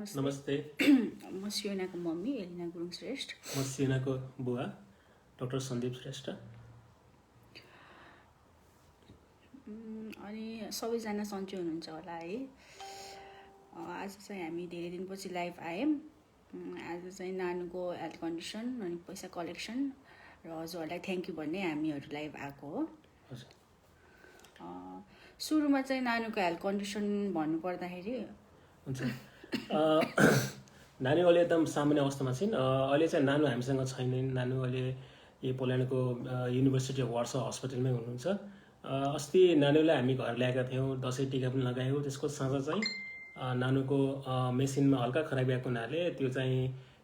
नमस्ते। म सियोनाको मम्मी एलिना गुरुङ श्रेष्ठ। म सियोनाको बुवा डाक्टर सन्दीप श्रेष्ठ। अनि सबैजना सन्चै हुनुहुन्छ होला है। आज चाहिँ हामी धेरै दिनपछि लाइभ आयौँ। आज चाहिँ नानुको हेल्थ कन्डिसन अनि पैसा कलेक्सन र हजुरहरूलाई थ्याङ्क यू भन्ने हामीहरू लाइभ आएको हो। सुरुमा चाहिँ नानुको हेल्थ कन्डिसन भन्नुपर्दाखेरि हुन्छ, नानी अहिले एकदम सामान्य अवस्थामा छिन्। अहिले चाहिँ नानु हामीसँग छैनन्। नानु अहिले यो पोल्यान्डको युनिभर्सिटी अफ वार्सा हस्पिटलमै हुनुहुन्छ। अस्ति नानुलाई हामी घर ल्याएका थियौँ, दसैँ टिका पनि लगायौँ। त्यसको साँझ चाहिँ नानुको मेसिनमा हल्का खराबी आएको हुनाले त्यो चाहिँ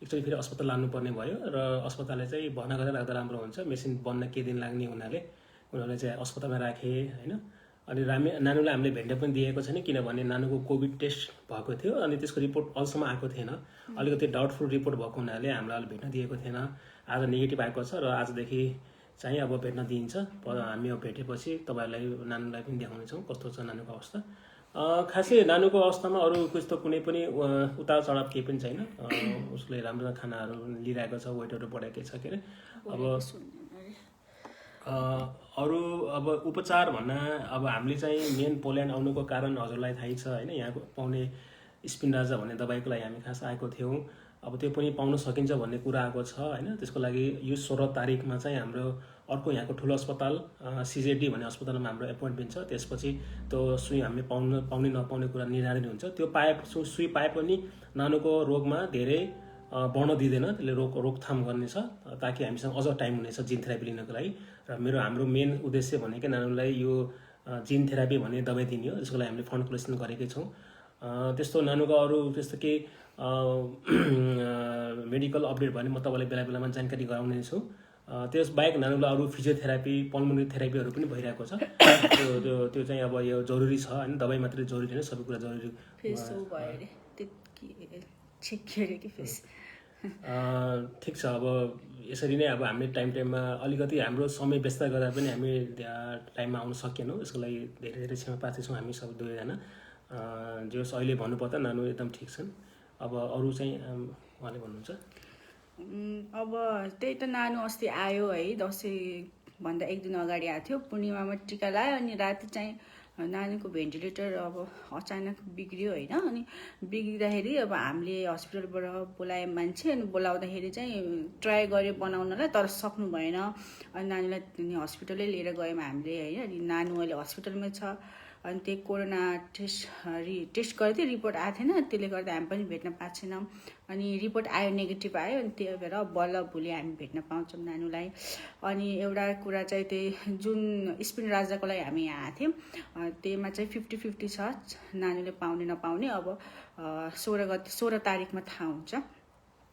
एकचोटि फेरि अस्पताल लानुपर्ने भयो र अस्पतालले चाहिँ भर्ना गरेर राख्दा राम्रो हुन्छ, मेसिन बन्न केही दिन लाग्ने हुनाले उनीहरूले चाहिँ अस्पतालमा राखे होइन। अनि नानुलाई हामीले भेट्न पनि दिएको छैन, किनभने नानुको कोभिड टेस्ट भएको थियो अनि त्यसको रिपोर्ट अहिलेसम्म आएको थिएन। अलिकति डाउटफुल रिपोर्ट भएको हुनाले हामीलाई भेट्न दिएको थिएन। आज नेगेटिभ आएको छ र आजदेखि चाहिँ अब भेट्न दिइन्छ। हामी अब भेटेपछि तपाईँहरूलाई नानुलाई पनि देखाउनेछौँ कस्तो छ नानुको अवस्था। खासै नानुको अवस्थामा अरू त्यस्तो कुनै पनि उतार चढाव केही पनि छैन। उसले राम्रो खानाहरू लिइरहेको छ, वेटहरू बढाएकै छ के अरे। अब अरू अब उपचार भन्न अब हामीले चाहिँ मेन पोल्यान्ड आउनुको कारण हजुरलाई थाहै छ होइन। यहाँको पाउने स्पिनराजा भन्ने दबाईको लागि हामी खास आएको थियौँ। अब त्यो पनि पाउन सकिन्छ भन्ने कुरा आएको छ होइन। त्यसको लागि यो 16 तारिकमा चाहिँ हाम्रो अर्को यहाँको ठुलो अस्पताल सिजेडी भन्ने अस्पतालमा हाम्रो एपोइन्टमेन्ट छ। त्यसपछि त्यो सुई हामीले पाउने नपाउने कुरा निर्धारण हुन्छ। त्यो सुई पाए पनि नानुको रोगमा धेरै बढ्न दिँदैन, त्यसले रोकथाम गर्नेछ ताकि हामीसँग अझ टाइम हुनेछ जिन थेरापी लिनको लागि। र हाम्रो मेन उद्देश्य भनेकै नानुलाई यो जिन थेरापी भन्ने दबाई दिने हो। त्यसको लागि हामीले फन्ड कलेक्सन गरेकै छौँ। त्यस्तो नानुको अरू त्यस्तो केही मेडिकल अपडेट भने म तपाईँलाई बेला बेलामा जानकारी गराउने छु। त्यसबाहेक नानुलाई अरू फिजियोथेरापी, पल्मोनरी थेरापीहरू पनि भइरहेको छ। त्यो चाहिँ अब यो जरुरी छ होइन, दबाई मात्रै जरुरी छैन, सबै कुरा जरुरी। ठिक छ। अब यसरी नै अब हामीले टाइममा अलिकति हाम्रो समय व्यस्त गर्दा पनि हामी टाइममा आउन सकेनौँ। यसको लागि धेरै धेरै क्षमा प्रार्थी छौँ हामी सबै दुवैजना। जस अहिले भन्नुपर्दा नानु एकदम ठिक छन्। अब अरू चाहिँ उहाँले भन्नुहुन्छ। अब त्यही त नानु अस्ति आयो है, दसैँभन्दा एक दिन अगाडि आएको थियो। पूर्णिमामा टिका लगायो अनि राति चाहिँ नानीको भेन्टिलेटर अब अचानक बिग्रियो होइन। अनि बिग्रिँदाखेरि अब हामीले हस्पिटलबाट बोलायो मान्छे, अनि बोलाउँदाखेरि चाहिँ ट्राई गऱ्यो बनाउनलाई, तर सक्नु भएन। अनि नानीलाई हस्पिटलै लिएर गयौँ हामीले होइन। अनि नानु अहिले हस्पिटलमै छ। अनि त्यही कोरोना टेस्ट गरेको थियो, रिपोर्ट आएको थिएन, त्यसले गर्दा हामी पनि भेट्न पाएको छैनौँ। अनि रिपोर्ट आयो, नेगेटिभ आयो। अनि त्यही भएर बल्ल भोलि हामी भेट्न पाउँछौँ नानुलाई। अनि एउटा कुरा चाहिँ त्यही जुन स्पिन राजाको लागि हामी यहाँ आएको थियौँ, त्यहीमा चाहिँ 50-50 छ नानुले पाउने नपाउने। अब 16 तारिकमा थाहा हुन्छ।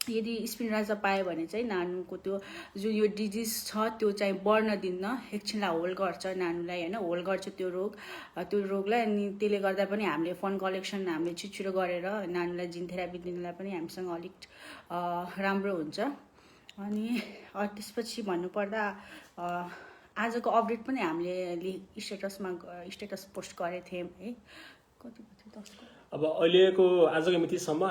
यदि स्पिन राजा पायो भने चाहिँ नानुको त्यो जुन यो डिजिज छ त्यो चाहिँ बढ्न दिन्न, एकछिनलाई होल्ड गर्छ नानुलाई होइन, होल्ड गर्छ त्यो रोगलाई। अनि त्यसले गर्दा पनि हामीले फन्ड कलेक्सन हामीले छिटो गरेर नानुलाई जिन थेरापी दिनलाई पनि हामीसँग अलिक राम्रो हुन्छ। अनि त्यसपछि भन्नुपर्दा आजको अपडेट पनि हामीले स्टेटस पोस्ट गरेको थियौँ है। कति अब अहिलेको आजको मितिसम्म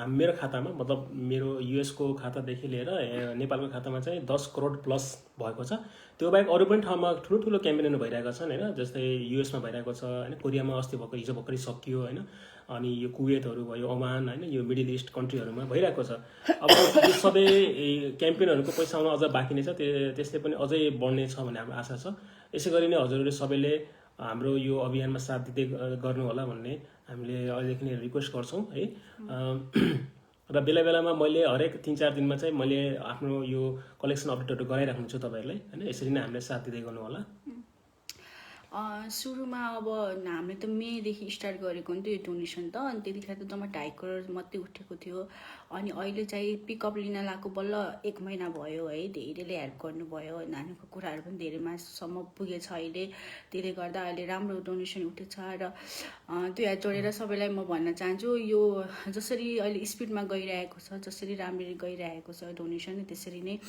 मेरो खातामा, मतलब मेरो युएसको खातादेखि लिएर नेपालको खातामा चाहिँ 10 करोड प्लस भएको छ। त्यो बाहेक अरू पनि ठाउँमा ठुलो क्याम्पेनहरू भइरहेका छन् होइन। जस्तै युएसमा भइरहेको छ होइन, कोरियामा हिजो भर्खरै सकियो होइन। अनि यो कुवेतहरू भयो, ओमान होइन, यो मिडल इस्ट कन्ट्रीहरूमा भइरहेको छ। अब यो सबै क्याम्पेनहरूको पैसा आउन अझ बाँकी नै छ, त्यसले पनि अझै बढ्ने छ भन्ने हाम्रो आशा छ। यसै गरी नै हजुरहरूले सबैले हाम्रो यो अभियानमा साथ दिँदै गर्नु होला भन्ने हामीले अहिलेदेखि नै रिक्वेस्ट गर्छौँ है। र बेला बेलामा मैले हरेक 3-4 दिनमा चाहिँ मैले आफ्नो यो कलेक्सन अपडेटहरू गराइराख्नु छु तपाईँहरूलाई होइन। यसरी नै हामीले साथ दिँदै गर्नु होला। सुरुमा अब हामीले त मेदेखि स्टार्ट गरेको नि त यो डोनेसन त। अनि त्यतिखेर त जम्मा 2.5 करोड मात्रै उठेको थियो। अनि अहिले चाहिँ पिकअप लिन लगाएको बल्ल 1 महिना भयो है। धेरैले हेल्प गर्नुभयो, नानीको कुराहरू पनि धेरै मासम्म पुगेछ अहिले। त्यसले गर्दा अहिले राम्रो डोनेसन उठेछ। र त्यो हात जोडेर सबैलाई म भन्न चाहन्छु, यो जसरी अहिले स्पिडमा गइरहेको छ, जसरी राम्ररी गइरहेको छ डोनेसन, त्यसरी नै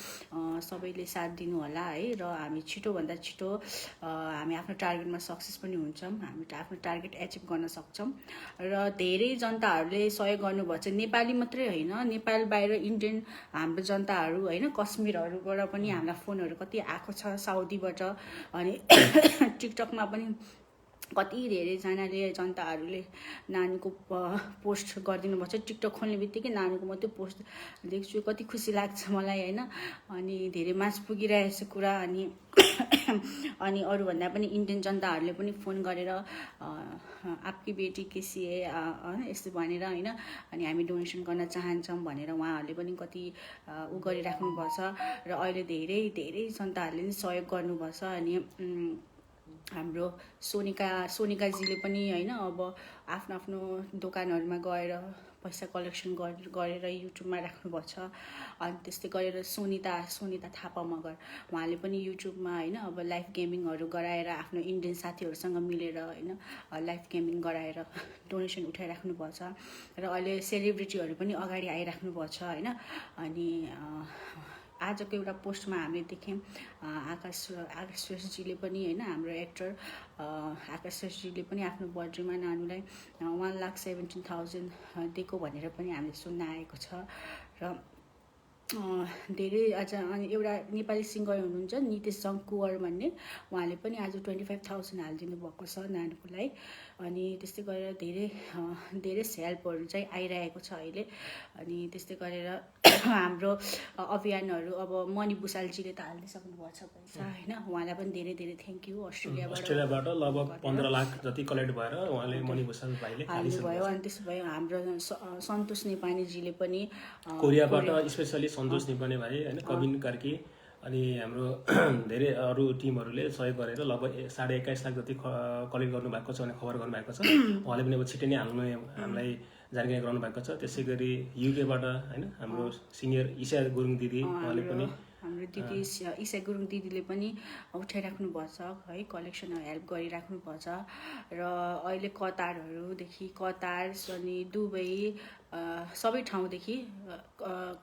सबैले साथ दिनु होला है। र हामी छिटोभन्दा छिटो हामी आफ्नो टार्गेटमा सक्सेस पनि हुन्छौँ, हामी आफ्नो टार्गेट एचिभ गर्न सक्छौँ। र धेरै जनताहरूले सहयोग गर्नुभएको छ, नेपाली मात्रै होइन, नेपाल बाहिर इन्डियन हाम्रो जनताहरू होइन, कश्मीरहरूबाट पनि हामीलाई फोनहरू कति आएको छ साउदीबाट। अनि टिकटकमा पनि कति धेरैजनाले जनताहरूले नानीको पोस्ट गरिदिनु भएको छ। टिकटक खोल्ने बित्तिकै नानीको मात्रै पोस्ट देख्छु, कति खुसी लाग्छ मलाई होइन। अनि धेरै मास पुगिरहेको छ कुरा। अनि अरूभन्दा पनि इन्डियन जनताहरूले पनि फोन गरेर आपकी बेटी कैसी है यस्तो भनेर होइन, अनि हामी डोनेसन गर्न चाहन्छौँ भनेर उहाँहरूले पनि कति उ गरिराख्नु भएको छ। र अहिले धेरै धेरै जनताहरूले पनि सहयोग गर्नुभएको छ। अनि हाम्रो सोनिकाजीले पनि होइन अब आफ्नो आफ्नो दोकानहरूमा गएर पैसा कलेक्सन गरेर युट्युबमा राख्नुभएको छ। अनि त्यस्तै गरेर सोनिता थापा मगर उहाँले पनि युट्युबमा होइन अब लाइभ गेमिङहरू गराएर आफ्नो इन्डियन साथीहरूसँग मिलेर होइन लाइभ गेमिङ गराएर डोनेसन उठाइराख्नु भएको छ। र अहिले सेलिब्रिटीहरू पनि अगाडि आइराख्नु भएको छ होइन। अनि आजको एउटा पोस्टमा हामीले देख्यौँ आकाश श्रेष्ठजीले पनि होइन, हाम्रो एक्टर आकाश श्रेष्ठजीले पनि आफ्नो बर्थडेमा नानीलाई 1,17,000 दिएको भनेर पनि हामीले सुन्न आएको छ। र धेरै अझ अनि एउटा नेपाली सिङ्गर हुनुहुन्छ नितेश जङ्कुवर भन्ने, उहाँले पनि आज 25,000 हालिदिनु भएको छ नानीको लागि। अनि त्यस्तै गरेर धेरै हेल्पहरू चाहिँ आइरहेको छ अहिले। अनि त्यस्तै गरेर हाम्रो अभियानहरू अब मणि भुषालजीले त हालिदिइसक्नु भएको छ पैसा होइन, उहाँलाई पनि धेरै धेरै थ्याङ्क यू। अस्ट्रेलियाबाट लगभग 15 लाख जति कलेक्ट भएर उहाँले मणि भुषाल भाइले हाल्नुभयो। अनि त्यसो भयो हाम्रो सन्तोष नेपालीजीले पनि कोरियाबाट स्पेसली सन्तोष नेपाली भाइ होइन, कविन कार्की अनि हाम्रो धेरै अरू टिमहरूले सहयोग गरेर लगभग 21.5 लाख जति कलेक्ट गर्नुभएको छ भने खबर गर्नुभएको छ। उहाँले पनि अब छिट्टै नै हाल्नु हामीलाई जानकारी गराउनु भएको छ। त्यसै गरी युकेबाट होइन हाम्रो सिनियर ईशा गुरुङ दिदी उहाँले पनि हाम्रो दिदी ईशा गुरुङ दिदीले पनि उठाइराख्नु भएको छ है, कलेक्सनहरू हेल्प गरिराख्नु भएको छ। र अहिले कतार अनि दुबई सबै ठाउँदेखि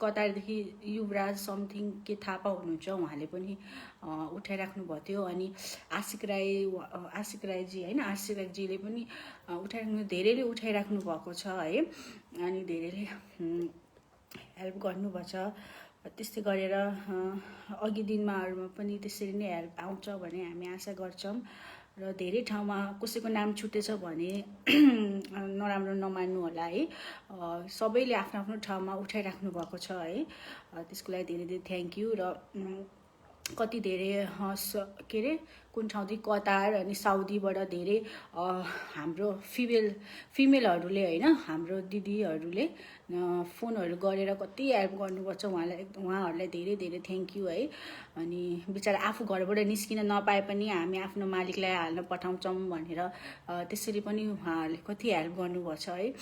कतारदेखि युवराज समथिङ के थापा हुनुहुन्छ, उहाँले पनि उठाइराख्नु भएको थियो। अनि आशिक राईजी होइन, आशिक राईजीले पनि धेरैले उठाइराख्नु भएको छ है। अनि धेरैले हेल्प गर्नुभएको छ। त्यस्तै गरेर अघि दिनमाहरूमा पनि त्यसरी नै हेल्प आउँछ भन्ने हामी आशा गर्छौँ। र धेरै ठाउँमा कसैको नाम छुटेछ भने नराम्रो नमान्नु होला है। सबैले आफ्नो आफ्नो ठाउँमा उठाइराख्नु भएको छ है, त्यसको लागि धेरै धेरै थ्याङ्क यू। र कति धेरै के अरे कुन ठाउँदेखि कतार अनि साउदीबाट धेरै हाम्रो फिमेलहरूले होइन, हाम्रो दिदीहरूले फोनहरू गरेर कति हेल्प गर्नुभएको छ। उहाँहरूलाई धेरै धेरै थ्याङ्क यू है। अनि बिचरा आफू घरबाट निस्किन नपाए पनि हामी आफ्नो मालिकलाई हाल्न पठाउँछौँ भनेर त्यसरी पनि उहाँहरूले कति हेल्प गर्नुभएको छ है।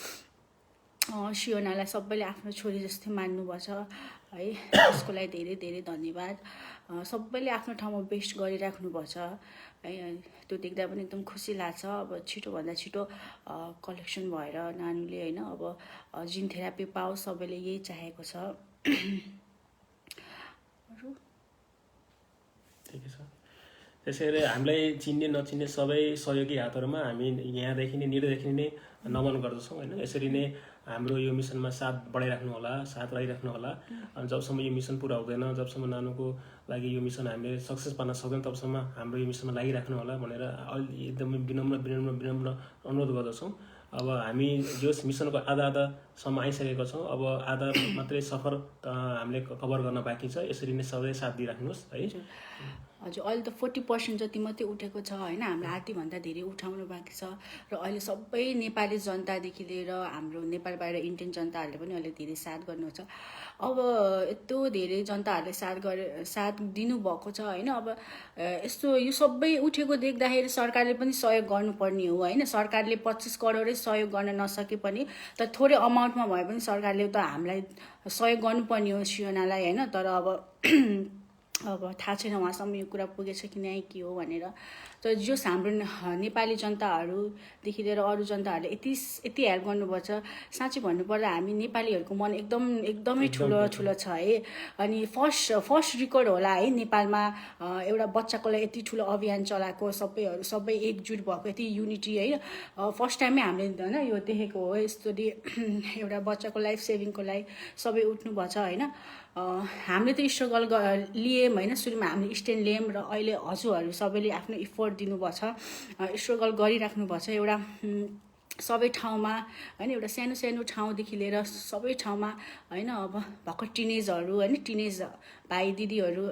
सियोनालाई सबैले आफ्नो छोरी जस्तै मान्नुभएको छ है, त्यसको लागि धेरै धेरै धन्यवाद। सबैले आफ्नो ठाउँमा बेस्ट गरिराख्नु भएको छ है, त्यो देख्दा पनि एकदम खुसी लाग्छ। अब छिटोभन्दा छिटो कलेक्सन भएर नानीले होइन अब जिन थेरापी पाओस्, सबैले यही चाहेको छ। ठिकै छ। त्यसै गरी हामीलाई चिन्ने नचिन्ने सबै सहयोगी हातहरूमा हामी यहाँदेखि नै निर्देखि नै नमन गर्दछौँ होइन। यसरी नै हाम्रो यो मिसनमा साथ बढाइराख्नु होला, साथ रहिराख्नु होला। अनि जबसम्म यो मिसन पुरा हुँदैन, जबसम्म नानुको लागि यो मिसन हामीले सक्सेस पार्न सक्दैन, तबसम्म हाम्रो यो मिसनमा लागिराख्नु होला भनेर एकदमै विनम्र अनुरोध गर्दछौँ। अब हामी यो मिसनको आधासम्म आइसकेका छौँ, अब आधा मात्रै सफर हामीले कभर गर्न बाँकी छ। यसरी नै सबै साथ दिइराख्नुहोस् है। हजुर, अहिले त 40% जति मात्रै उठेको छ होइन, हाम्रो आधीभन्दा धेरै उठाउनु बाँकी छ। र अहिले सबै नेपाली जनतादेखि लिएर हाम्रो नेपाल बाहिर इन्डियन जनताहरूले पनि अहिले धेरै साथ गर्नुहुन्छ। अब यत्रो धेरै जनताहरूले साथ दिनुभएको छ होइन। अब यस्तो यो सबै उठेको देख्दाखेरि सरकारले पनि सहयोग गर्नुपर्ने हो होइन। सरकारले 25 करोडै सहयोग गर्न नसके पनि तर थोरै अमाउन्टमा भए पनि सरकारले त हामीलाई सहयोग गर्नुपर्ने हो सियोनालाई होइन। तर अब थाहा छैन उहाँसम्म यो कुरा पुगेछ कि नै के हो भनेर। तर जस हाम्रो नेपाली जनताहरूदेखि लिएर अरू जनताहरूले यति हेल्प गर्नुभएको छ। साँच्चै भन्नुपर्दा हामी नेपालीहरूको मन एकदमै ठुलो छ है। अनि फर्स्ट रेकर्ड होला है नेपालमा एउटा बच्चाको लागि यति ठुलो अभियान चलाएको, सबै एकजुट भएको, यति युनिटी है। फर्स्ट टाइममै हामीले होइन यो देखेको हो। यस्तोले एउटा बच्चाको लाइफ सेभिङको लागि सबै उठ्नुभएको छ होइन। हामीले त स्ट्रगल लियौँ होइन, सुरुमा हामीले स्ट्यान्ड लियौँ र अहिले हजुरहरू सबैले आफ्नो इफोर्ट दिनुभएको छ, स्ट्रगल गरिराख्नु भएको छ। एउटा सबै ठाउँमा होइन, एउटा सानो ठाउँदेखि लिएर सबै ठाउँमा होइन, अब भर्खर टिनेजहरू होइन, टिनेज भाइ दिदीहरू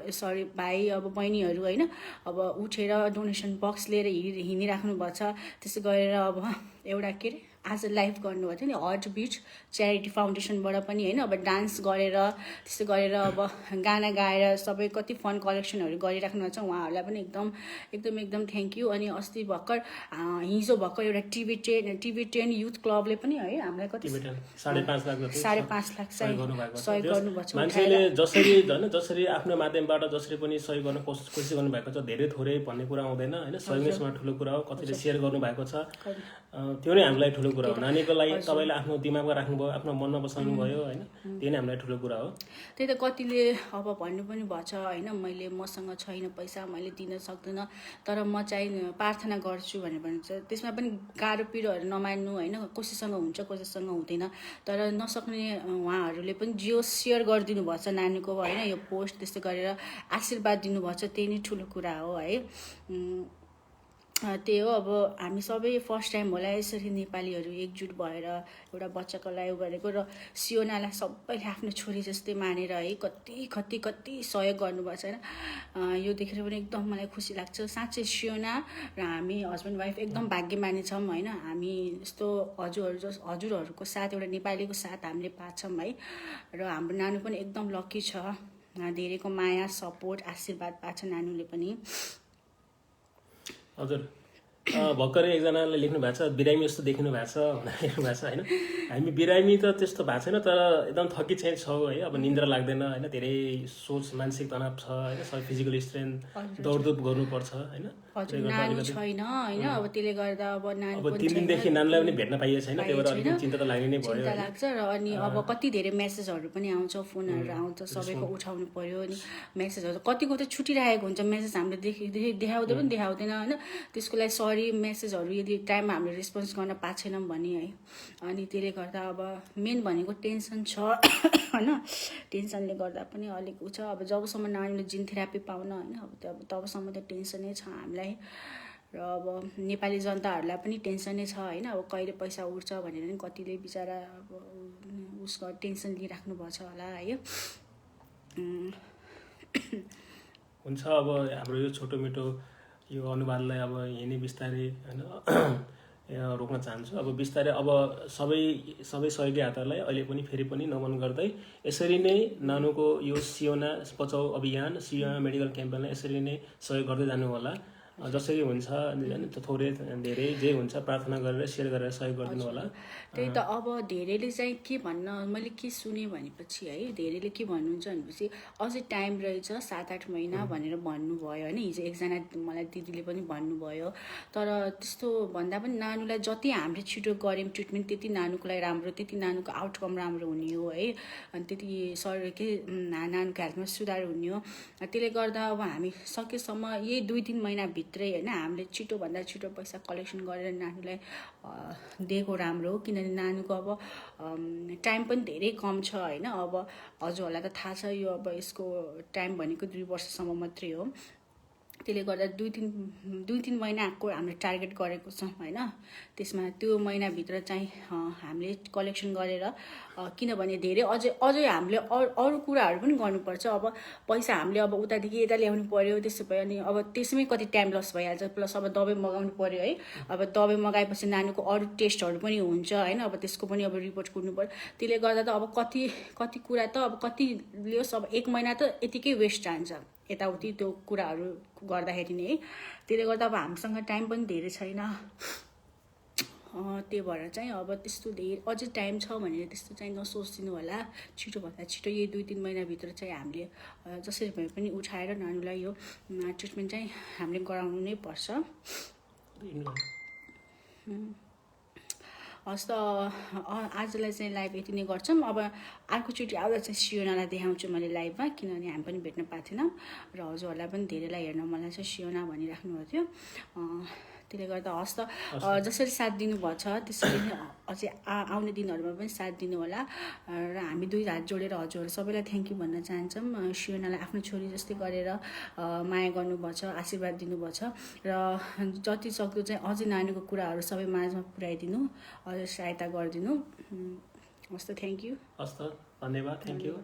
भाइ अब बहिनीहरू होइन, अब उठेर डोनेसन बक्स लिएर हिँडिराख्नु भएको छ। त्यसै गरेर अब एउटा के अरे आज लाइभ गर्नुभएको थियो नि हार्ट बिट च्यारिटी फाउन्डेसनबाट पनि होइन, अब डान्स गरेर त्यस्तो गरेर अब गाना गाएर सबै कति फन्ड कलेक्सनहरू गरिराख्नु भएको छ। उहाँहरूलाई पनि एकदम थ्याङ्क यू। अनि अस्ति भर्खर हिजो भर्खर एउटा टिबेटियन युथ क्लबले पनि है हामीलाई कति 5.5 लाख सहयोग गर्नुभएको छ। मान्छेले जसरी आफ्नो माध्यमबाट जसरी पनि सहयोग गर्न कोसिस गर्नुभएको छ। धेरै थोरै भन्ने कुरा आउँदैन होइन, सहयोगमा ठुलो कुरा हो। कतिले सेयर गर्नुभएको छ, त्यो नै हामीलाई ठुलो कुरा हो। नानीको लागि तपाईँले आफ्नो दिमागमा राख्नुभयो, आफ्नो मनमा बसाउनु भयो होइन, त्यो नै हामीलाई ठुलो कुरा हो। त्यही त कतिले अब भन्नु पनि भएको छ होइन, मसँग छैन पैसा, मैले दिन सक्दिनँ, तर म चाहिँ प्रार्थना गर्छु भनेर भन्छ। त्यसमा पनि गाह्रो पिरोहरू नमान्नु होइन, कसैसँग हुन्छ कसैसँग हुँदैन, तर नसक्ने उहाँहरूले पनि जियो सेयर गरिदिनु भएको छ नानीको होइन यो पोस्ट, त्यस्तो गरेर आशीर्वाद दिनुभएको छ। त्यही नै ठुलो कुरा हो है। त्यही हो। अब हामी सबै फर्स्ट टाइम होला यसरी नेपालीहरू एकजुट भएर एउटा बच्चाको लागि गरेको, र सियोनालाई सबैले आफ्नो छोरी जस्तै मानेर है कति सहयोग गर्नुभएको छ होइन। यो देखेर पनि एकदम मलाई खुसी लाग्छ साँच्चै। सियोना र हामी हस्बेन्ड वाइफ एकदम भाग्यमानी छौँ होइन। हामी यस्तो हजुरहरूको साथ, एउटा नेपालीको साथ हामीले पाछौँ है। र हाम्रो नानु पनि एकदम लकी छ, धेरैको माया सपोर्ट आशीर्वाद पाछ नानुले पनि। हजुर भर्खरै एकजनाले लेख्नु भएको छ बिरामी जस्तो देखिनु भएको छ भनेर लेख्नु भएको छ होइन। हामी बिरामी त त्यस्तो भएको छैन, तर एकदम थकित चाहिँ छौँ है। अब निन्द्रा लाग्दैन होइन, धेरै सोच मानसिक तनाव छ होइन, सबै फिजिकल स्ट्रेन्थ दौडधुप गर्नुपर्छ होइन। नानी छैन होइन, अब त्यसले गर्दा अब नानी 3 दिनदेखि नानीलाई पनि भेट्न पाइएको छैन, त्यही भएर अलिकति चिन्ता त लाग्ने नै भयो। चिन्ता लाग्छ र अनि अब कति धेरै मेसेजहरू पनि आउँछ, फोनहरू आउँछ, सबैको उठाउनु पर्यो। अनि मेसेजहरू कतिको त छुटिरहेको हुन्छ मेसेज, हामीले देखाउँदैन होइन। त्यसको लागि सरी, मेसेजहरू यदि टाइममा हामीले रेस्पोन्स गर्न पाएको छैनौँ भने है। अनि त्यसले गर्दा अब मेन भनेको टेन्सन छ होइन, टेन्सनले गर्दा पनि अलिक उ छ। अब जबसम्म नानीले जिन थेरापी पाउन होइन, अब तबसम्म त टेन्सनै छ हामीलाई। र अब नेपाली जनताहरूलाई पनि टेन्सनै छ होइन। अब कहिले पैसा उठ्छ भनेर नि कतिले बिचरा अब उसको टेन्सन लिइराख्नु भएको छ होला है। हुन्छ अब हाम्रो यो छोटो मिठो यो अनुवादलाई अब यही बिस्तारै होइन रोक्न चाहन्छु। अब बिस्तारै अब सबै सहयोगी हातहरूलाई अहिले पनि फेरि पनि नमन गर्दै यसरी नै नानुको यो सियोना बचाउ अभियान, सियोना मेडिकल क्याम्पेनलाई यसरी नै सहयोग गर्दै जानु होला। जसरी हुन्छ थोरै धेरै जे हुन्छ प्रार्थना गरेर सेयर गरेर सहयोग गरिदिनु होला। त्यही त अब धेरैले चाहिँ के भन्न, मैले के सुने भनेपछि है, धेरैले के भन्नुहुन्छ भनेपछि अझै टाइम रहेछ 7-8 महिना भनेर भन्नुभयो होइन। हिजो एकजना मलाई दिदीले पनि भन्नुभयो। तर त्यस्तो भन्दा पनि नानुलाई जति हामीले छिटो गऱ्यौँ ट्रिटमेन्ट, त्यति नानुको लागि राम्रो, त्यति नानुको आउटकम राम्रो हुने हो है। अनि त्यति नानुको हेल्थमा सुधार हुने हो। त्यसले गर्दा अब हामी सकेसम्म यही 2-3 महिनाभित्रै होइन हामीले छिटोभन्दा छिटो पैसा कलेक्सन गरेर नानुलाई दिएको राम्रो हो। किनभने नानुको अब टाइम पनि धेरै कम छ होइन। अब हजुरहरूलाई त थाहा छ यो अब यसको टाइम भनेको 2 वर्षसम्म मात्रै हो। त्यसले गर्दा 2-3 महिनाको हामीले टार्गेट गरेको छौँ होइन। त्यसमा त्यो महिनाभित्र चाहिँ हामीले कलेक्सन गरेर, किनभने धेरै अझै हामीले अरू कुराहरू पनि गर्नुपर्छ। अब पैसा हामीले अब उतादेखि यता ल्याउनु पर्यो, त्यसो भयो अनि अब त्यसमै कति टाइम लस भइहाल्छ। प्लस अब दबाई मगाउनु पर्यो है। अब दबाई मगाएपछि नानीको अरू टेस्टहरू पनि हुन्छ होइन, अब त्यसको पनि अब रिपोर्ट कुर्नु पर्यो। त्यसले गर्दा त अब कति कुरा त अब कति लियोस्, अब 1 महिना त यतिकै वेस्ट जान्छ यताउति त्यो कुराहरू गर्दाखेरि नै है। त्यसले गर्दा अब हामीसँग टाइम पनि धेरै छैन। त्यही भएर चाहिँ अब त्यस्तो धेरै अझै टाइम छ भनेर त्यस्तो चाहिँ नसोचिदिनु होला। छिटोभन्दा छिटो यही 2-3 महिनाभित्र चाहिँ हामीले जसरी भए पनि उठाएर नानीलाई यो ट्रिटमेन्ट चाहिँ हामीले गराउनु नै पर्छ। हस् त आजलाई चाहिँ लाइभ यति नै गर्छौँ। अब अर्कोचोटि आउँदा चाहिँ सियोनालाई देखाउँछु मैले लाइभमा, किनभने हामी पनि भेट्न पाएको थिएनौँ र हजुरहरूलाई पनि धेरैलाई हेर्न मलाई चाहिँ सियोना भनिराख्नु भएको थियो। त्यसले गर्दा हस् त जसरी साथ दिनुभएको छ त्यसरी नै अझै आउने दिनहरूमा पनि साथ दिनु होला र हामी दुई हात जोडेर हजुरहरू सबैलाई थ्याङ्क यू भन्न चाहन्छौँ। सियोनालाई आफ्नो छोरी जस्तै गरेर माया गर्नुभएको छ, आशीर्वाद दिनुभएको छ र जति सक्दो चाहिँ अझै नानीको कुराहरू सबै माझमा पुर्याइदिनु, अझै सहायता गरिदिनु। हस् त थ्याङ्क यू। हस् त धन्यवाद, थ्याङ्क यू।